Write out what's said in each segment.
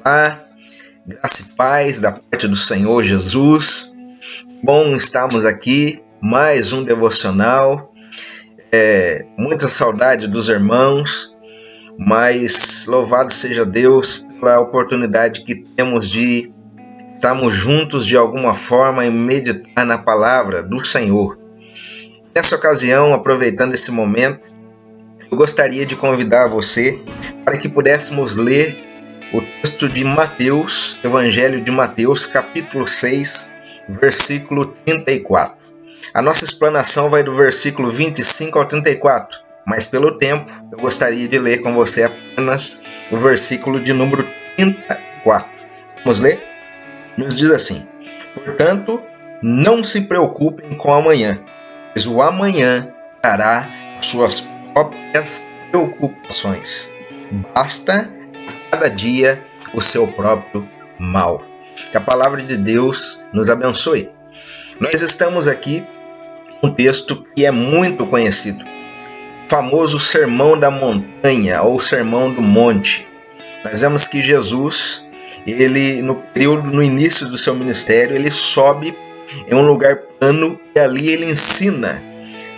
Olá, graça e paz da parte do Senhor Jesus. Bom estarmos aqui, mais um devocional. Muita saudade dos irmãos, mas louvado seja Deus pela oportunidade que temos de estarmos juntos de alguma forma e meditar na palavra do Senhor. Nessa ocasião, aproveitando esse momento, eu gostaria de convidar você para que pudéssemos ler o texto de Mateus, Evangelho de Mateus, capítulo 6, versículo 34. A nossa explanação vai do versículo 25 ao 34, mas pelo tempo eu gostaria de ler com você apenas o versículo de número 34. Vamos ler? Nos diz assim: portanto, não se preocupem com o amanhã, pois o amanhã trará suas próprias preocupações. Basta cada dia o seu próprio mal. Que a palavra de Deus nos abençoe. Nós estamos aqui com um texto que é muito conhecido, o famoso Sermão da Montanha ou Sermão do Monte. Nós vemos que Jesus, ele no início do seu ministério, ele sobe em um lugar plano e ali ele ensina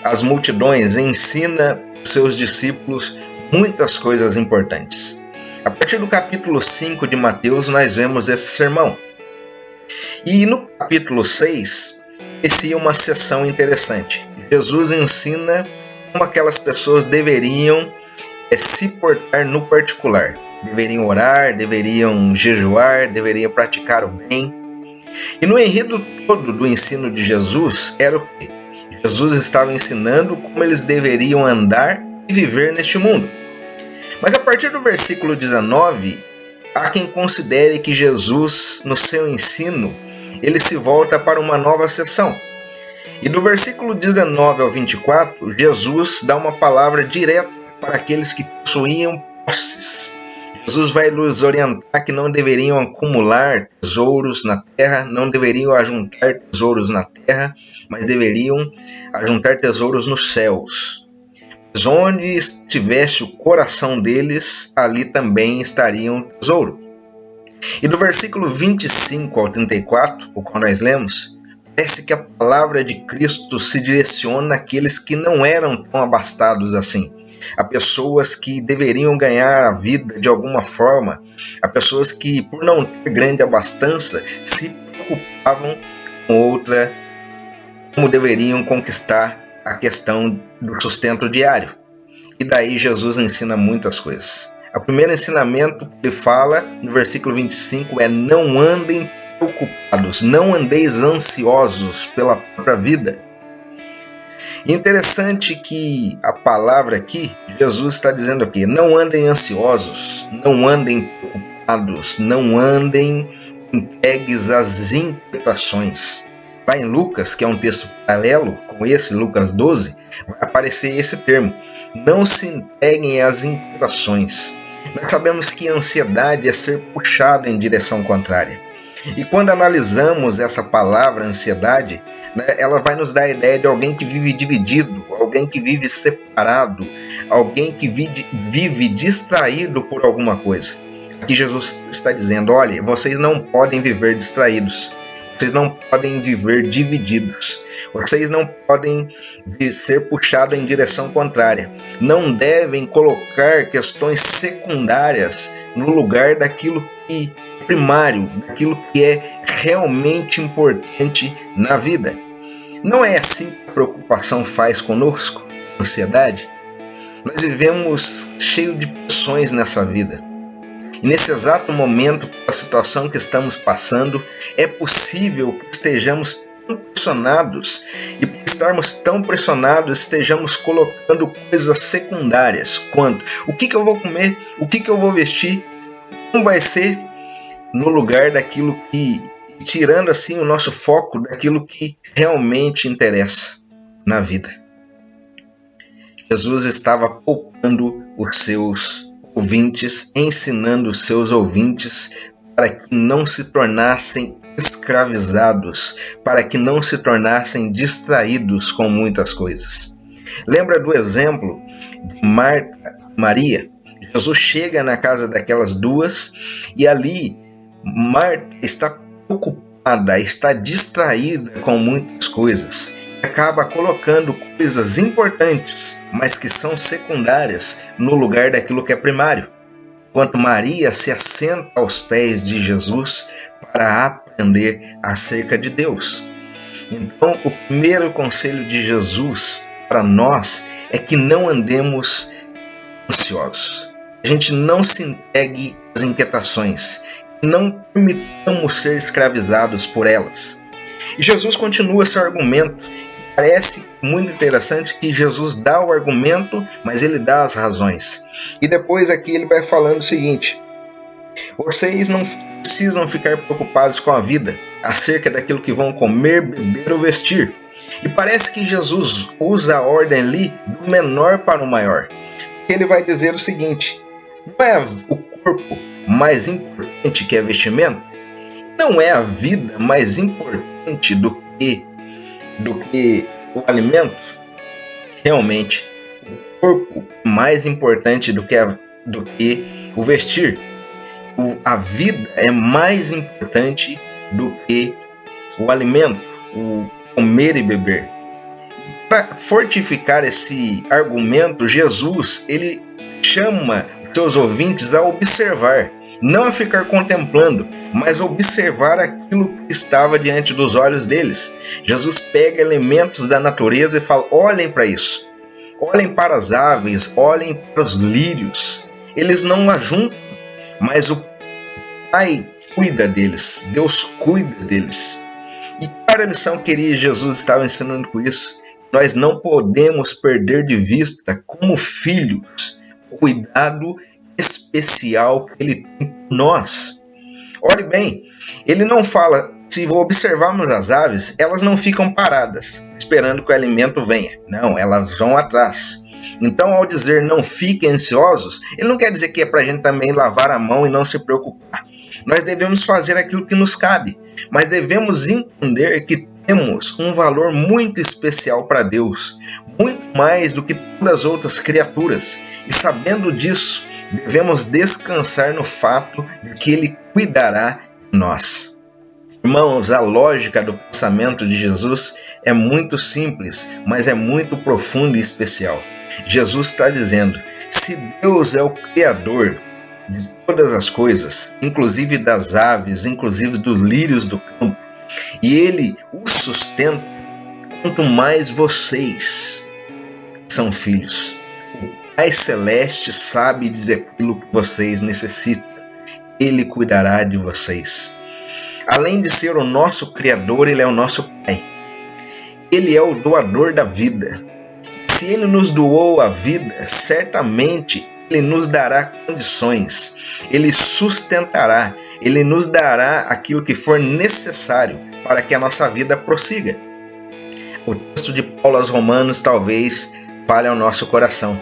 as multidões, ensina seus discípulos muitas coisas importantes. A partir do capítulo 5 de Mateus, nós vemos esse sermão. E no capítulo 6, inicia uma sessão interessante. Jesus ensina como aquelas pessoas deveriam se portar no particular. Deveriam orar, deveriam jejuar, deveriam praticar o bem. E no enredo todo do ensino de Jesus, era o quê? Jesus estava ensinando como eles deveriam andar e viver neste mundo. Mas a partir do versículo 19, há quem considere que Jesus, no seu ensino, ele se volta para uma nova sessão. E do versículo 19 ao 24, Jesus dá uma palavra direta para aqueles que possuíam posses. Jesus vai nos orientar que não deveriam acumular tesouros na terra, não deveriam ajuntar tesouros na terra, mas deveriam ajuntar tesouros nos céus. Pois onde estivesse o coração deles, ali também estaria um tesouro. E do versículo 25 ao 34, o qual nós lemos, parece que a palavra de Cristo se direciona àqueles que não eram tão abastados assim, a pessoas que deveriam ganhar a vida de alguma forma, a pessoas que, por não ter grande abastança, se preocupavam com como deveriam conquistar a questão do sustento diário. E daí Jesus ensina muitas coisas. O primeiro ensinamento que ele fala no versículo 25 é: não andem preocupados, não andeis ansiosos pela própria vida. E interessante que a palavra aqui, Jesus está dizendo aqui: não andem ansiosos, não andem preocupados, não andem entregues às inquietações. Lá em Lucas, que é um texto paralelo com esse, Lucas 12, vai aparecer esse termo: não se entreguem às inquietações. Nós sabemos que a ansiedade é ser puxado em direção contrária. E quando analisamos essa palavra ansiedade, ela vai nos dar a ideia de alguém que vive dividido, alguém que vive separado, alguém que vive distraído por alguma coisa. Aqui Jesus está dizendo: olha, vocês não podem viver distraídos. Vocês não podem viver divididos. Vocês não podem ser puxados em direção contrária. Não devem colocar questões secundárias no lugar daquilo que é primário, daquilo que é realmente importante na vida. Não é assim que a preocupação faz conosco, a ansiedade? Nós vivemos cheio de pressões nessa vida. E nesse exato momento, a situação que estamos passando, é possível que estejamos tão pressionados, e por estarmos tão pressionados, estejamos colocando coisas secundárias, quanto o que eu vou comer, o que eu vou vestir, como vai ser, no lugar daquilo que, tirando assim o nosso foco daquilo que realmente interessa na vida. Jesus estava poupando os seus ouvintes, ensinando os seus ouvintes para que não se tornassem escravizados, para que não se tornassem distraídos com muitas coisas. Lembra do exemplo de Marta e Maria? Jesus chega na casa daquelas duas e ali Marta está preocupada, está distraída com muitas coisas. Acaba colocando coisas importantes, mas que são secundárias, no lugar daquilo que é primário. Enquanto Maria se assenta aos pés de Jesus para aprender acerca de Deus. Então, o primeiro conselho de Jesus para nós é que não andemos ansiosos. A gente não se entregue às inquietações, não permitamos ser escravizados por elas. E Jesus continua seu argumento. Parece muito interessante que Jesus dá o argumento, mas ele dá as razões. E depois aqui ele vai falando o seguinte: vocês não precisam ficar preocupados com a vida, acerca daquilo que vão comer, beber ou vestir. E parece que Jesus usa a ordem ali do menor para o maior. Ele vai dizer o seguinte: não é o corpo mais importante que a vestimenta? Não é a vida mais importante do que o alimento? Realmente, o corpo é mais importante do que o vestir. A vida é mais importante do que o alimento, o comer e beber. Para fortificar esse argumento, Jesus ele chama os seus ouvintes a observar, não a ficar contemplando, mas observar aquilo que estava diante dos olhos deles. Jesus pega elementos da natureza e fala: olhem para isso, olhem para as aves, olhem para os lírios. Eles não ajuntam, mas o Pai cuida deles, Deus cuida deles. E para a lição que Jesus estava ensinando com isso, nós não podemos perder de vista, como filhos, o cuidado especial que ele tem por nós. Olhe bem, ele não fala, se observarmos as aves, elas não ficam paradas, esperando que o alimento venha. Não, elas vão atrás. Então, ao dizer não fiquem ansiosos, ele não quer dizer que é para a gente também lavar a mão e não se preocupar. Nós devemos fazer aquilo que nos cabe, mas devemos entender que temos um valor muito especial para Deus, muito mais do que todas as outras criaturas. E sabendo disso, devemos descansar no fato de que Ele cuidará de nós. Irmãos, a lógica do pensamento de Jesus é muito simples, mas é muito profunda e especial. Jesus está dizendo: se Deus é o Criador de todas as coisas, inclusive das aves, inclusive dos lírios do campo, e Ele os sustenta, quanto mais vocês são filhos. O Pai Celeste sabe daquilo que vocês necessitam. Ele cuidará de vocês. Além de ser o nosso Criador, Ele é o nosso Pai. Ele é o doador da vida. Se Ele nos doou a vida, certamente Ele nos dará condições, Ele sustentará, Ele nos dará aquilo que for necessário para que a nossa vida prossiga. O texto de Paulo aos Romanos talvez fale ao nosso coração.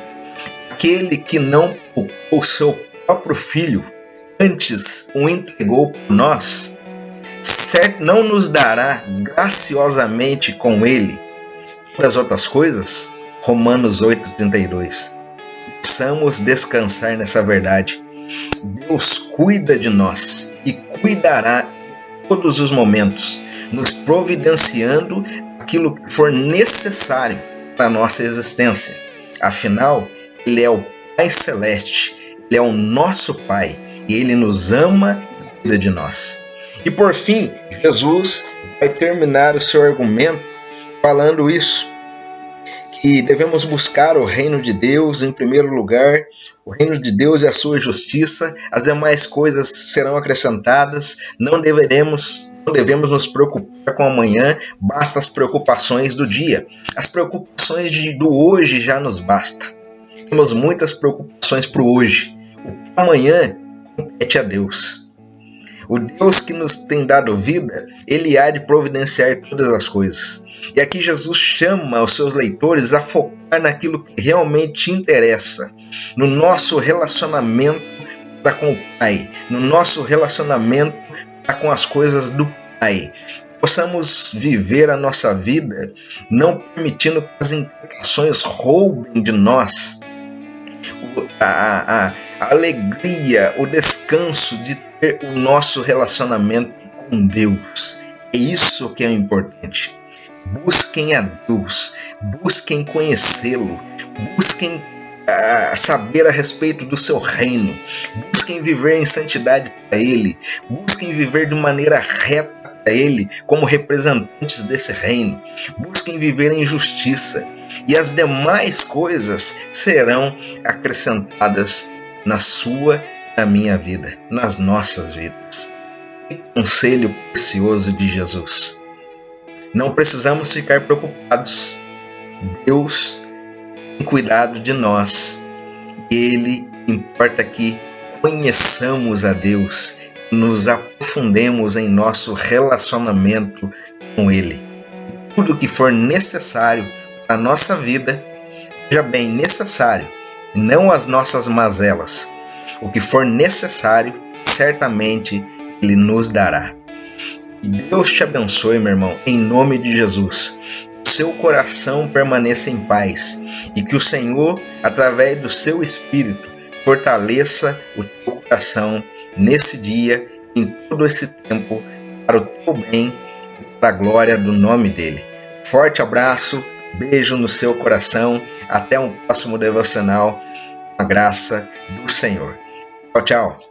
Aquele que não poupou o seu próprio filho, antes o entregou por nós, certo não nos dará graciosamente com Ele todas as outras coisas? Romanos 8,32. Possamos descansar nessa verdade. Deus cuida de nós e cuidará em todos os momentos, nos providenciando aquilo que for necessário para a nossa existência. Afinal, Ele é o Pai Celeste, Ele é o nosso Pai e Ele nos ama e cuida de nós. E por fim, Jesus vai terminar o seu argumento falando isso: que devemos buscar o reino de Deus em primeiro lugar, o reino de Deus e a sua justiça, as demais coisas serão acrescentadas, não devemos nos preocupar com amanhã, basta as preocupações do dia. As preocupações do hoje já nos basta. Temos muitas preocupações para o hoje. O amanhã compete a Deus. O Deus que nos tem dado vida, Ele há de providenciar todas as coisas. E aqui Jesus chama os seus leitores a focar naquilo que realmente interessa, no nosso relacionamento para com o Pai, no nosso relacionamento para com as coisas do Pai. Possamos viver a nossa vida não permitindo que as inquietações roubem de nós a alegria, o descanso de ter o nosso relacionamento com Deus. É isso que é importante. Busquem a Deus, busquem conhecê-lo, busquem saber a respeito do seu reino, busquem viver em santidade para Ele, busquem viver de maneira reta para Ele, como representantes desse reino, busquem viver em justiça, e as demais coisas serão acrescentadas na sua e na minha vida, nas nossas vidas. Que conselho precioso de Jesus! Não precisamos ficar preocupados. Deus tem cuidado de nós. Ele importa que conheçamos a Deus, nos aprofundemos em nosso relacionamento com Ele. Tudo que for necessário para a nossa vida, seja bem necessário, não as nossas mazelas. O que for necessário, certamente Ele nos dará. Deus te abençoe, meu irmão, em nome de Jesus. Que seu coração permaneça em paz e que o Senhor, através do seu Espírito, fortaleça o teu coração nesse dia, em todo esse tempo, para o teu bem e para a glória do nome dEle. Forte abraço, beijo no seu coração. Até um próximo devocional, com a graça do Senhor. Tchau, tchau.